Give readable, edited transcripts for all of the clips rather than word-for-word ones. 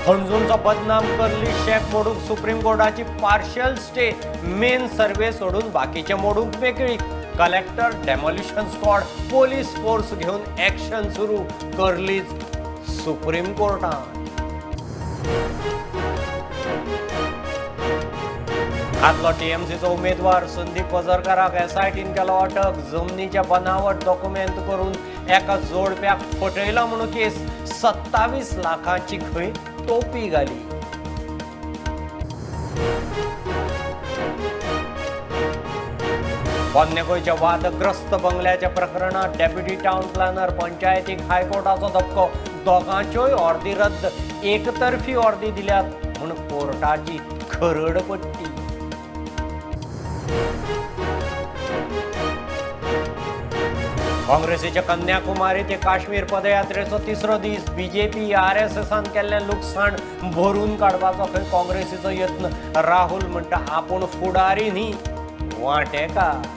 हणजूंचा बदनाम करली शेक मोडूंक सुप्रीम कोर्टाची पार्शियल स्टे मेन सर्वे सोडून बाकीचे मोडूंक मेकळी collector demolition squad police force घेऊन ऍक्शन सुरू करलीच सुप्रीम कोर्टात। आदलो टीएमसीचो उमेदवार संदीप पजरकाराक एसआयटीन केलो अटक। जमनीचे बनावट डॉक्युमेंट करून एका जोडप्याक फटयला म्हणून केस। 27 लाखांची खंय टोपी घाली। पोन्ने गोंयच्या वादग्रस्त बंगल्याच्या प्रकरणात डेप्युटी टाउन प्लॅनर पंचायतीक हायकोर्टाचो धपको। दोगांच्योय अर्दी रद्द, एकतर्फी अर्दी दिल्यात म्हूण कोर्टाची खरडपट्टी। काँग्रेसीच्या कन्याकुमारी ते काश्मीर पदयात्रेचो तिसरो दीस। बीजेपी आरएसएसान केल्लें लुकसाण भरून काडपाचो खंय काँग्रेसीचो यत्न। राहुल म्हणटा आपूण फुडारी न्ही, वांटेकार।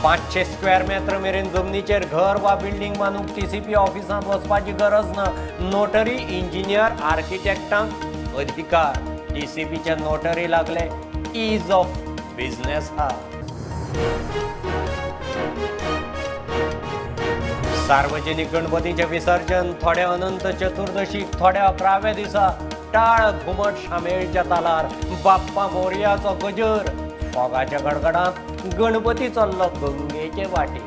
पांचशे स्क्वेअर मीटर मेरेन जमनीचेर घर वा बिल्डिंग बांदूंक टीसीपी ऑफिसांत वचपाची गरज ना। नोटरी, इंजिनियर, आर्किटेक्टांक अधिकार। टीसीपीचे नोटरी लागले ईज ऑफ बिझनेस हा। सार्वजनिक गणपतीचे विसर्जन थोडे अनंत चतुर्दशीक, थोडे 11व्या दिसा। टाळ घुमट शामेळच्या तालार बाप्पा मोरयाचो गजर। फोगाच्या गडगडात गणपती चल्लो गंगेचे वाटे।